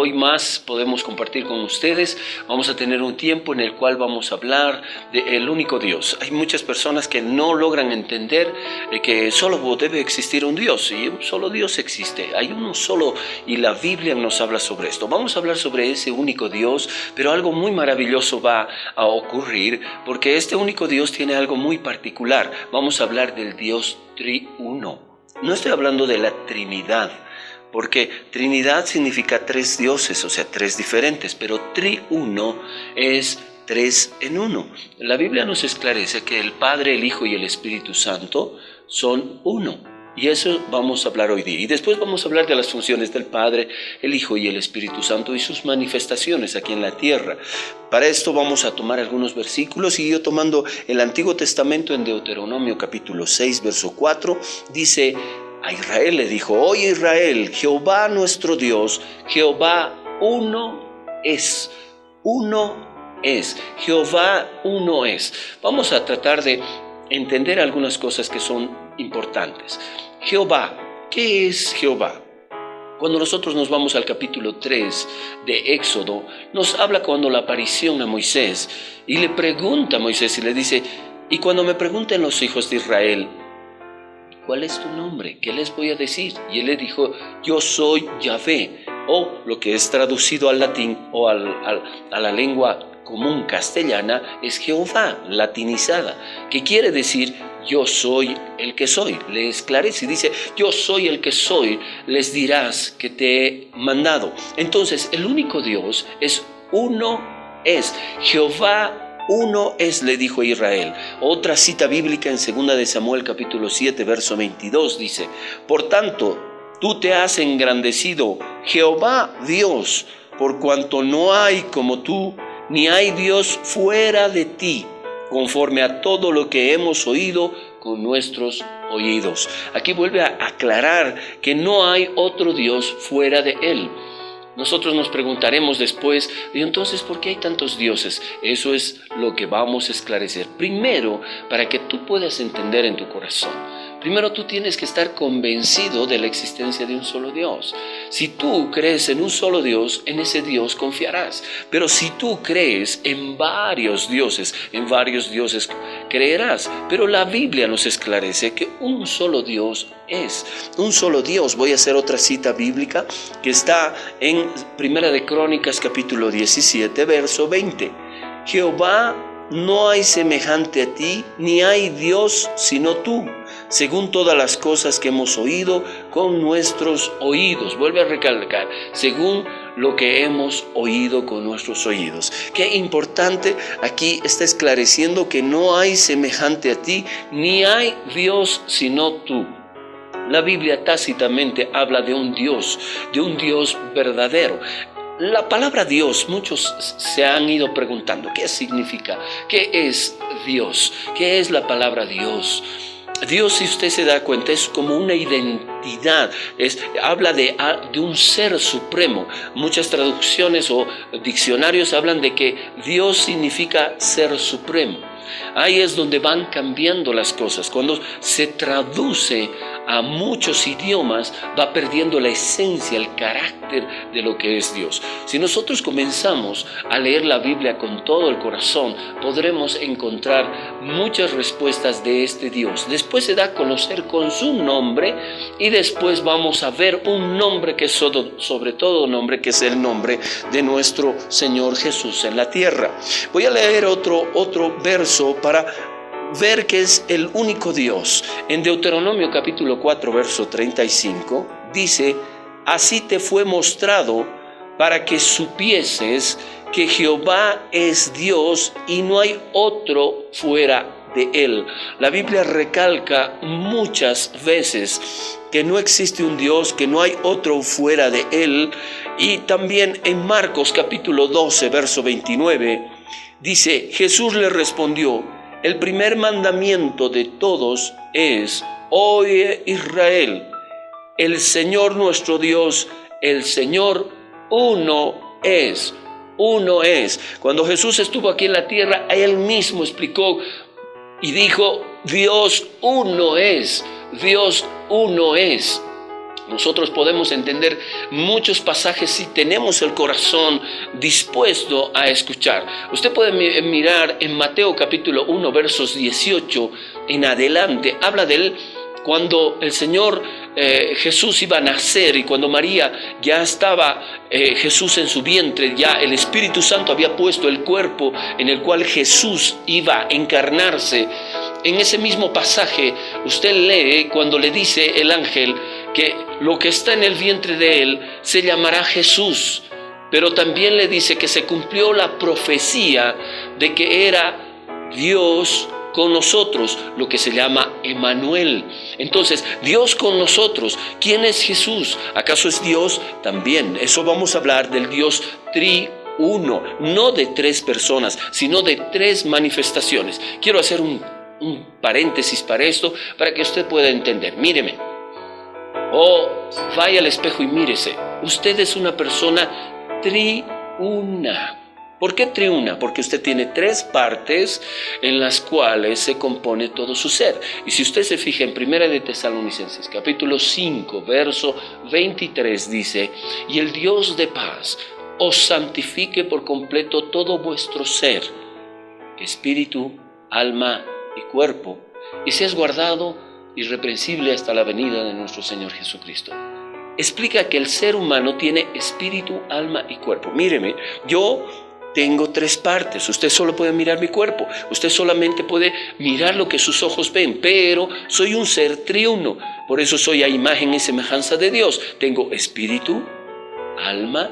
hoy más podemos compartir con ustedes. Vamos a tener un tiempo en el cual vamos a hablar del único Dios. Hay muchas personas que no logran entender que solo debe existir un Dios, y un solo Dios existe. Hay uno solo y la Biblia nos habla sobre esto. Vamos a hablar sobre ese único Dios, pero algo muy maravilloso va a ocurrir, porque este único Dios tiene algo muy particular. Vamos a hablar del Dios triuno. No estoy hablando de la Trinidad, porque Trinidad significa tres dioses, o sea, tres diferentes, pero triuno es tres en uno. La Biblia nos esclarece que el Padre, el Hijo y el Espíritu Santo son uno. Y eso vamos a hablar hoy día. Y después vamos a hablar de las funciones del Padre, el Hijo y el Espíritu Santo y sus manifestaciones aquí en la tierra. Para esto vamos a tomar algunos versículos, y yo tomando el Antiguo Testamento en Deuteronomio capítulo 6, verso 4, dice: a Israel le dijo: oye Israel, Jehová nuestro Dios, Jehová uno es. Uno es. Jehová uno es. Vamos a tratar de entender algunas cosas que son importantes. Jehová, ¿qué es Jehová? Cuando nosotros nos vamos al capítulo 3 de Éxodo, nos habla cuando la aparición a Moisés, y le pregunta a Moisés y le dice: y cuando me pregunten los hijos de Israel, ¿cuál es tu nombre? ¿Qué les voy a decir? Y él le dijo: yo soy Yahvé, o lo que es traducido al latín o a la lengua común castellana es Jehová, latinizada, que quiere decir yo soy el que soy. Le esclarece y dice: yo soy el que soy, les dirás que te he mandado. Entonces el único Dios es uno es. Jehová uno es, le dijo a Israel. Otra cita bíblica en 2 de Samuel capítulo 7 verso 22 dice: por tanto tú te has engrandecido, Jehová Dios, por cuanto no hay como tú, ni hay Dios fuera de ti, conforme a todo lo que hemos oído con nuestros oídos. Aquí vuelve a aclarar que no hay otro Dios fuera de él. Nosotros nos preguntaremos después: ¿y entonces por qué hay tantos dioses? Eso es lo que vamos a esclarecer. Primero, para que tú puedas entender en tu corazón. Primero tú tienes que estar convencido de la existencia de un solo Dios. Si tú crees en un solo Dios, en ese Dios confiarás. Pero si tú crees en varios dioses creerás. Pero la Biblia nos esclarece que un solo Dios es. Un solo Dios. Voy a hacer otra cita bíblica que está en 1 de Crónicas capítulo 17, verso 20. Jehová, no hay semejante a ti, ni hay Dios sino tú, según todas las cosas que hemos oído con nuestros oídos. Vuelve a recalcar: según lo que hemos oído con nuestros oídos. Qué importante, aquí está esclareciendo que no hay semejante a ti, ni hay Dios sino tú. La Biblia tácitamente habla de un Dios verdadero. La palabra Dios, muchos se han ido preguntando: ¿qué significa? ¿Qué es Dios? ¿Qué es la palabra Dios? Dios, si usted se da cuenta, es como una identidad, habla de un ser supremo. Muchas traducciones o diccionarios hablan de que Dios significa ser supremo. Ahí es donde van cambiando las cosas. Cuando se traduce a muchos idiomas, va perdiendo la esencia, el carácter de lo que es Dios. Si nosotros comenzamos a leer la Biblia con todo el corazón, podremos encontrar muchas respuestas de este Dios. Después se da a conocer con su nombre, y después vamos a ver un nombre que es sobre todo nombre, que es el nombre de nuestro Señor Jesús en la tierra. Voy a leer otro verso para ver que es el único Dios. En Deuteronomio capítulo 4 verso 35 dice: así te fue mostrado para que supieses que Jehová es Dios y no hay otro fuera de él. La Biblia recalca muchas veces que no existe un Dios, que no hay otro fuera de él. Y también en Marcos capítulo 12 verso 29 dice: Jesús le respondió: el primer mandamiento de todos es: oye Israel, el Señor nuestro Dios, el Señor uno es. Uno es. Cuando Jesús estuvo aquí en la tierra, Él mismo explicó y dijo: Dios uno es. Dios uno es. Nosotros podemos entender muchos pasajes si tenemos el corazón dispuesto a escuchar. Usted puede mirar en Mateo capítulo 1, versos 18 en adelante. Habla de él cuando el Señor Jesús iba a nacer y cuando María ya estaba Jesús en su vientre, ya el Espíritu Santo había puesto el cuerpo en el cual Jesús iba a encarnarse. En ese mismo pasaje usted lee cuando le dice el ángel que lo que está en el vientre de él se llamará Jesús, pero también le dice que se cumplió la profecía de que era Dios con nosotros, lo que se llama Emmanuel. Entonces, Dios con nosotros. ¿Quién es Jesús? ¿Acaso es Dios? También. Eso vamos a hablar del Dios triuno, no de tres personas, sino de tres manifestaciones. Quiero hacer un paréntesis para esto, para que usted pueda entender. Míreme. Vaya al espejo y mírese. Usted es una persona triuna. ¿Por qué triuna? Porque usted tiene tres partes en las cuales se compone todo su ser. Y si usted se fija en 1 de Tesalonicenses, capítulo 5, verso 23, dice: y el Dios de paz os santifique por completo todo vuestro ser, espíritu, alma y cuerpo, y seas guardado irreprensible hasta la venida de nuestro Señor Jesucristo. Explica que el ser humano tiene espíritu, alma y cuerpo. Míreme, yo tengo tres partes. Usted solo puede mirar mi cuerpo. Usted solamente puede mirar lo que sus ojos ven. Pero soy un ser triuno. Por eso soy a imagen y semejanza de Dios. Tengo espíritu, alma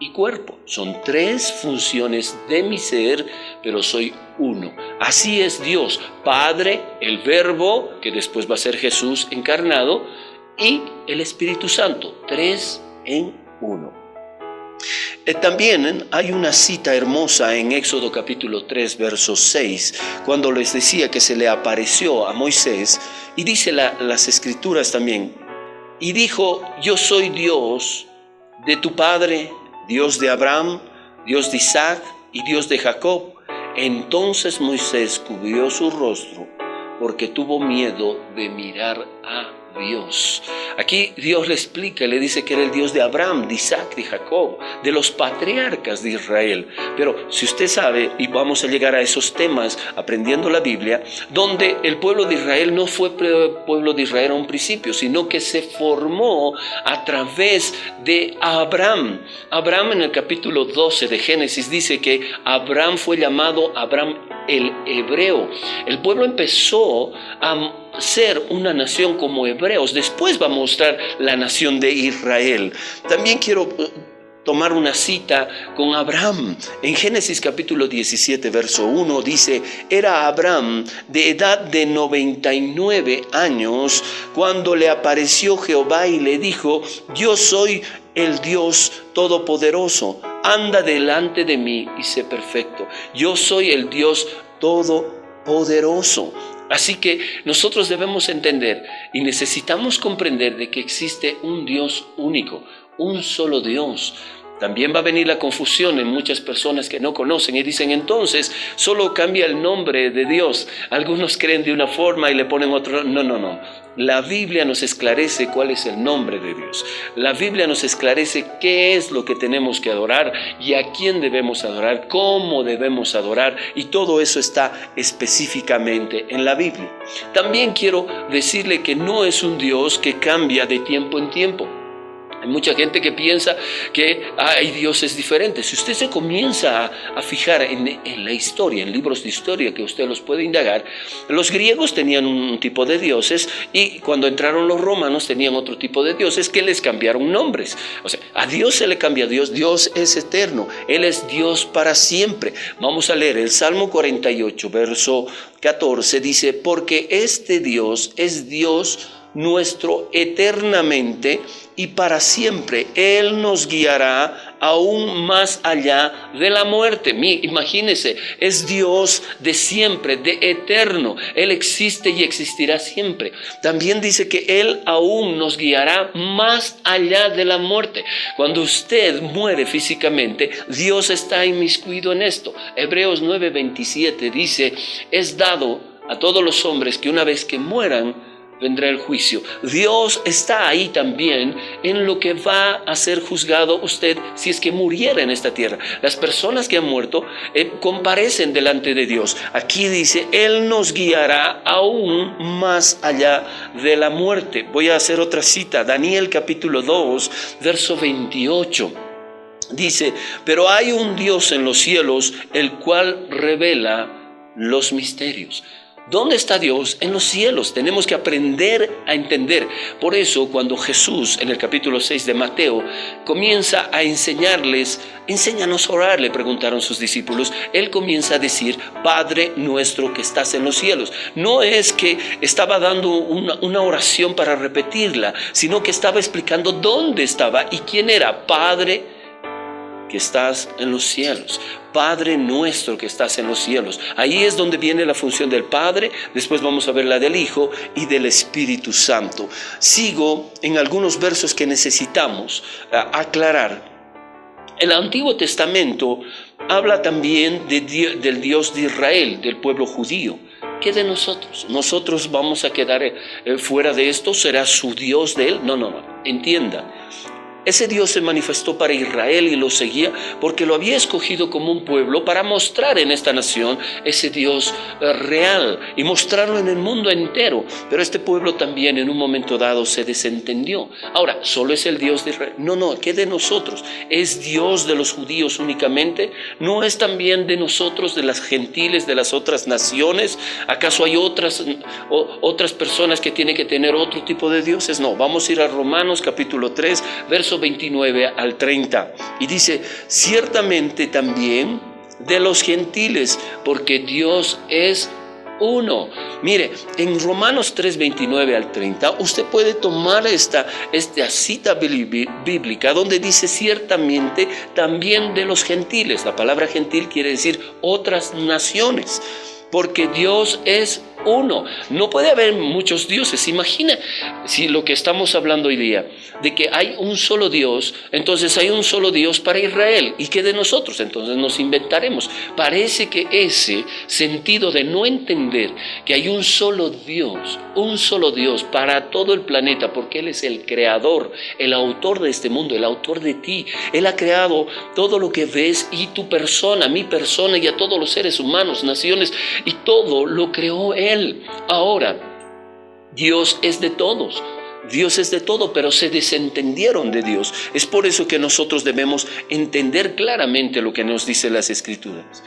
y cuerpo. Son tres funciones de mi ser, pero soy uno. Así es Dios. Padre, el Verbo, que después va a ser Jesús encarnado, y el Espíritu Santo. Tres en uno. También hay una cita hermosa en Éxodo capítulo 3, verso 6, cuando les decía que se le apareció a Moisés, y dice las escrituras también, y dijo: yo soy Dios de tu padre, Dios de Abraham, Dios de Isaac y Dios de Jacob. Entonces Moisés cubrió su rostro porque tuvo miedo de mirar a Dios. Aquí Dios le explica, le dice que era el Dios de Abraham, de Isaac, de Jacob, de los patriarcas de Israel. Pero si usted sabe, y vamos a llegar a esos temas aprendiendo la Biblia, donde el pueblo de Israel no fue pueblo de Israel a un principio, sino que se formó a través de Abraham. Abraham, en el capítulo 12 de Génesis, dice que Abraham fue llamado Abraham el hebreo. El pueblo empezó a ser una nación como hebreos. Después va a mostrar la nación de Israel. También quiero tomar una cita con Abraham. En Génesis capítulo 17, verso 1 dice: era Abraham de edad de 99 años cuando le apareció Jehová y le dijo: yo soy el Dios Todopoderoso, anda delante de mí y sé perfecto. Yo soy el Dios Todopoderoso. Así que nosotros debemos entender y necesitamos comprender de que existe un Dios único, un solo Dios. También va a venir la confusión en muchas personas que no conocen y dicen: entonces solo cambia el nombre de Dios. Algunos creen de una forma y le ponen otro. No. La Biblia nos esclarece cuál es el nombre de Dios. La Biblia nos esclarece qué es lo que tenemos que adorar y a quién debemos adorar, cómo debemos adorar, y todo eso está específicamente en la Biblia. También quiero decirle que no es un Dios que cambia de tiempo en tiempo. Hay mucha gente que piensa que hay dioses diferentes. Si usted se comienza a fijar en la historia, en libros de historia que usted los puede indagar, los griegos tenían un tipo de dioses y cuando entraron los romanos tenían otro tipo de dioses que les cambiaron nombres. O sea, a Dios se le cambia a Dios. Dios es eterno. Él es Dios para siempre. Vamos a leer el Salmo 48, verso 14. Dice: porque este Dios es Dios nuestro eternamente y para siempre. Él nos guiará aún más allá de la muerte. Imagínese, es Dios de siempre, de eterno. Él existe y existirá siempre. También dice que Él aún nos guiará más allá de la muerte. Cuando usted muere físicamente, Dios está inmiscuido en esto. Hebreos 9:27 dice: es dado a todos los hombres que una vez que mueran vendrá el juicio. Dios está ahí también en lo que va a ser juzgado usted si es que muriera en esta tierra. Las personas que han muerto comparecen delante de Dios. Aquí dice, Él nos guiará aún más allá de la muerte. Voy a hacer otra cita, Daniel capítulo 2, verso 28. Dice, pero hay un Dios en los cielos, el cual revela los misterios. ¿Dónde está Dios? En los cielos. Tenemos que aprender a entender. Por eso, cuando Jesús, en el capítulo 6 de Mateo, comienza a enseñarles, enséñanos a orar, le preguntaron sus discípulos. Él comienza a decir, Padre nuestro que estás en los cielos. No es que estaba dando una oración para repetirla, sino que estaba explicando dónde estaba y quién era. Padre que estás en los cielos, Padre nuestro que estás en los cielos. Ahí es donde viene la función del Padre, después vamos a ver la del Hijo y del Espíritu Santo. Sigo en algunos versos que necesitamos aclarar. El Antiguo Testamento habla también del Dios de Israel, del pueblo judío. ¿Qué de nosotros? ¿Nosotros vamos a quedar fuera de esto? ¿Será su Dios de él? No, entienda. Ese Dios se manifestó para Israel y lo seguía porque lo había escogido como un pueblo para mostrar en esta nación ese Dios real y mostrarlo en el mundo entero. Pero este pueblo también en un momento dado se desentendió. Ahora, ¿solo es el Dios de Israel? No, ¿qué de nosotros? ¿Es Dios de los judíos únicamente? ¿No es también de nosotros, de las gentiles, de las otras naciones? ¿Acaso hay otras personas que tienen que tener otro tipo de dioses? No, vamos a ir a Romanos capítulo 3, verso 29 al 30, y dice, ciertamente también de los gentiles, porque Dios es uno. Mire, en Romanos 3, 29 al 30, usted puede tomar esta cita bíblica donde dice ciertamente también de los gentiles. La palabra gentil quiere decir otras naciones, porque Dios es uno. No puede haber muchos dioses. Imagina si lo que estamos hablando hoy día, de que hay un solo Dios, entonces hay un solo Dios para Israel. ¿Y qué de nosotros? Entonces nos inventaremos. Parece que ese sentido de no entender que hay un solo Dios para todo el planeta, porque Él es el creador, el autor de este mundo, el autor de ti. Él ha creado todo lo que ves y tu persona, mi persona y a todos los seres humanos, naciones, y todo lo creó Él. Ahora, Dios es de todos. Dios es de todo, pero se desentendieron de Dios. Es por eso que nosotros debemos entender claramente lo que nos dicen las Escrituras.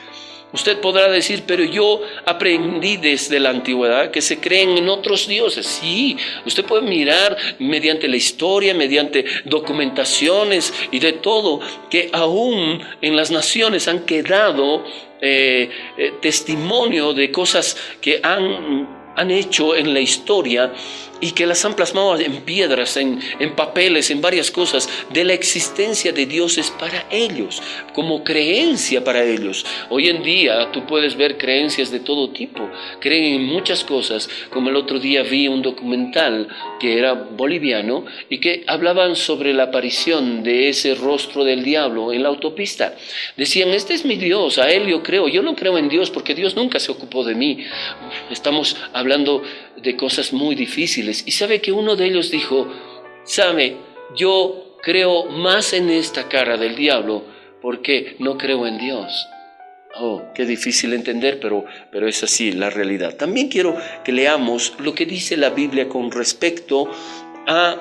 Usted podrá decir, pero yo aprendí desde la antigüedad que se creen en otros dioses. Sí, usted puede mirar mediante la historia, mediante documentaciones y de todo, que aún en las naciones han quedado testimonio de cosas que han hecho en la historia y que las han plasmado en piedras, en papeles, en varias cosas, de la existencia de dioses para ellos, como creencia para ellos. Hoy en día tú puedes ver creencias de todo tipo, creen en muchas cosas, como el otro día vi un documental que era boliviano y que hablaban sobre la aparición de ese rostro del diablo en la autopista. Decían, este es mi Dios, a él yo creo, yo no creo en Dios porque Dios nunca se ocupó de mí. Estamos hablando de cosas muy difíciles. Y sabe que uno de ellos dijo, sabe, yo creo más en esta cara del diablo porque no creo en Dios. Oh, qué difícil entender, pero es así la realidad. También quiero que leamos lo que dice la Biblia con respecto a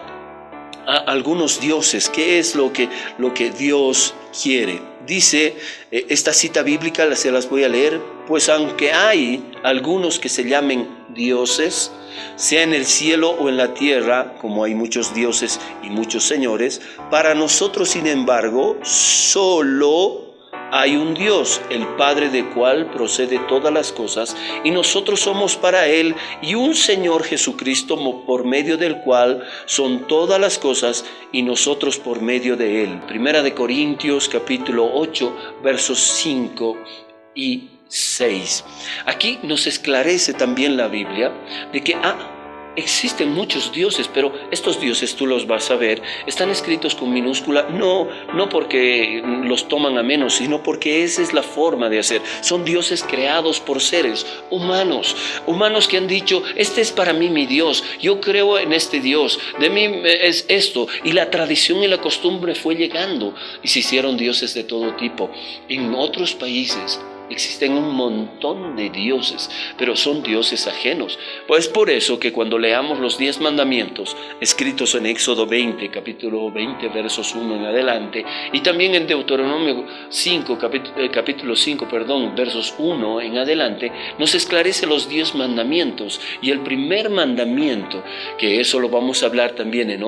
algunos dioses. ¿Qué es lo que Dios quiere? Dice esta cita bíblica, se las voy a leer. Pues aunque hay algunos que se llamen dioses, sea en el cielo o en la tierra, como hay muchos dioses y muchos señores, para nosotros, sin embargo, solo hay un Dios, el Padre del cual procede todas las cosas, y nosotros somos para Él, y un Señor Jesucristo, por medio del cual son todas las cosas, y nosotros por medio de Él. Primera de Corintios, capítulo 8, versos 5 y 6. Aquí nos esclarece también la Biblia de que existen muchos dioses, pero estos dioses, tú los vas a ver, están escritos con minúscula, no porque los toman a menos, sino porque esa es la forma de hacer. Son dioses creados por seres humanos que han dicho, este es para mí mi Dios, yo creo en este Dios, de mí es esto, y la tradición y la costumbre fue llegando, y se hicieron dioses de todo tipo. En otros países existen un montón de dioses, pero son dioses ajenos. Pues por eso que cuando leamos los 10 mandamientos escritos en Éxodo 20, capítulo 20, versos 1 en adelante, y también en Deuteronomio 5, capítulo 5, versos 1 en adelante, nos esclarece los 10 mandamientos. Y el primer mandamiento, que eso lo vamos a hablar también en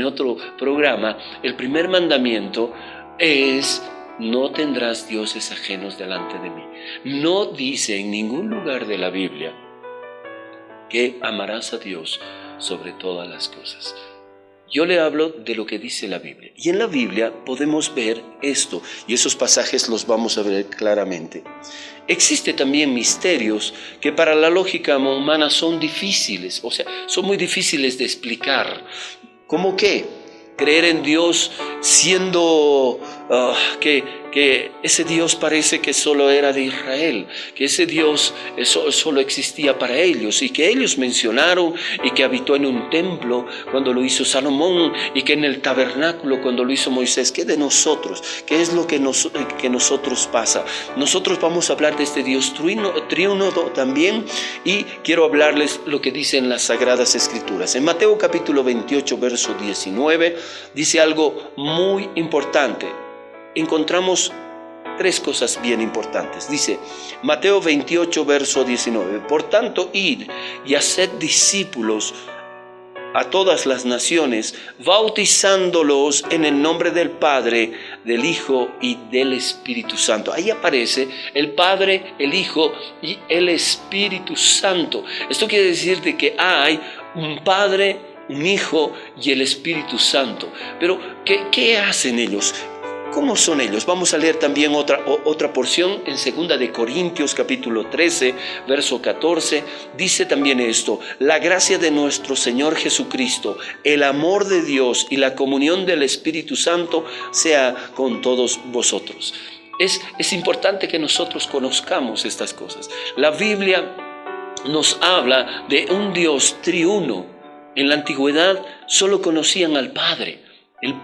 otro programa, el primer mandamiento es: no tendrás dioses ajenos delante de mí. No dice en ningún lugar de la Biblia que amarás a Dios sobre todas las cosas. Yo le hablo de lo que dice la Biblia. Y en la Biblia podemos ver esto, y esos pasajes los vamos a ver claramente. Existen también misterios que para la lógica humana son difíciles, o sea, son muy difíciles de explicar. ¿Cómo qué? Creer en Dios siendo que ese Dios parece que solo era de Israel, que ese Dios solo existía para ellos, y que ellos mencionaron, y que habitó en un templo cuando lo hizo Salomón, y que en el tabernáculo cuando lo hizo Moisés. ¿Qué de nosotros? ¿Qué es lo que nosotros pasa? Nosotros vamos a hablar de este Dios triuno también, y quiero hablarles lo que dicen las Sagradas Escrituras. En Mateo capítulo 28, verso 19, dice algo muy importante. Encontramos 3 cosas bien importantes. Dice Mateo 28, verso 19: por tanto, id y haced discípulos a todas las naciones, bautizándolos en el nombre del Padre, del Hijo y del Espíritu Santo. Ahí aparece el Padre, el Hijo y el Espíritu Santo. Esto quiere decir de que hay un Padre, un Hijo y el Espíritu Santo. Pero ¿qué hacen ellos? ¿Cómo son ellos? Vamos a leer también otra porción en 2 de Corintios capítulo 13, verso 14. Dice también esto: la gracia de nuestro Señor Jesucristo, el amor de Dios y la comunión del Espíritu Santo sea con todos vosotros. Es importante que nosotros conozcamos estas cosas. La Biblia nos habla de un Dios triuno. En la antigüedad solo conocían al Padre. El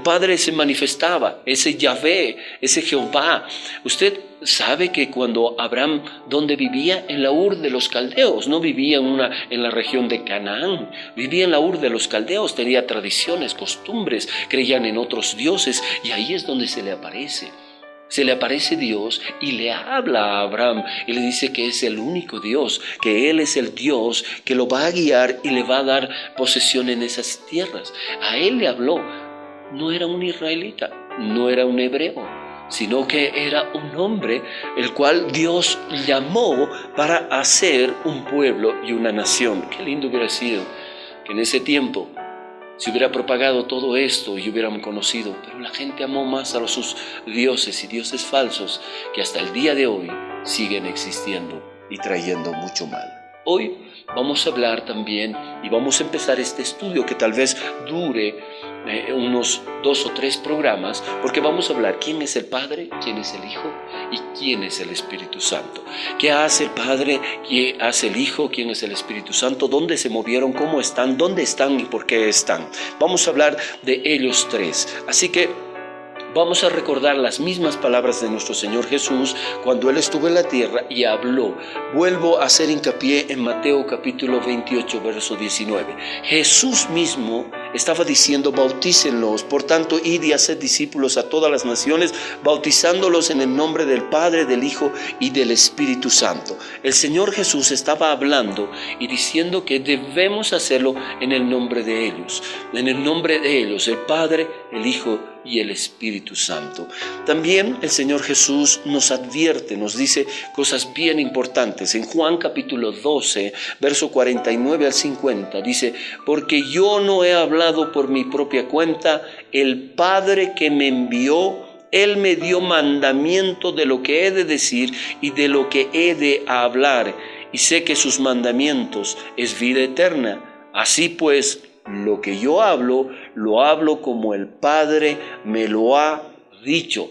Padre se manifestaba, ese Yahvé, ese Jehová. Usted sabe que cuando Abraham, ¿dónde vivía? En la Ur de los Caldeos. No vivía en la región de Canaán, vivía en la Ur de los Caldeos. Tenía tradiciones, costumbres, creían en otros dioses, y ahí es donde se le aparece. Se le aparece Dios y le habla a Abraham y le dice que es el único Dios, que Él es el Dios que lo va a guiar y le va a dar posesión en esas tierras. A él le habló. No era un israelita, no era un hebreo, sino que era un hombre el cual Dios llamó para hacer un pueblo y una nación. Qué lindo hubiera sido que en ese tiempo se hubiera propagado todo esto y hubieran conocido, pero la gente amó más a sus dioses y dioses falsos, que hasta el día de hoy siguen existiendo y trayendo mucho mal. Hoy vamos a hablar también y vamos a empezar este estudio que tal vez dure unos 2 o 3 programas, porque vamos a hablar quién es el Padre, quién es el Hijo y quién es el Espíritu Santo. ¿Qué hace el Padre? ¿Qué hace el Hijo? ¿Quién es el Espíritu Santo? ¿Dónde se movieron? ¿Cómo están? ¿Dónde están y por qué están? Vamos a hablar de ellos 3. Así que vamos a recordar las mismas palabras de nuestro Señor Jesús cuando Él estuvo en la tierra y habló. Vuelvo a hacer hincapié en Mateo capítulo 28, verso 19. Jesús mismo estaba diciendo: bautícenlos, por tanto, id y haced discípulos a todas las naciones, bautizándolos en el nombre del Padre, del Hijo y del Espíritu Santo. El Señor Jesús estaba hablando y diciendo que debemos hacerlo en el nombre de ellos, el Padre, el Hijo y el Espíritu Santo. También el Señor Jesús nos advierte, nos dice cosas bien importantes. En Juan capítulo 12, verso 49 al 50, dice: porque yo no he hablado por mi propia cuenta, el Padre que me envió, Él me dio mandamiento de lo que he de decir y de lo que he de hablar. y sé que sus mandamientos es vida eterna. Así pues, lo que yo hablo, lo hablo como el Padre me lo ha dicho.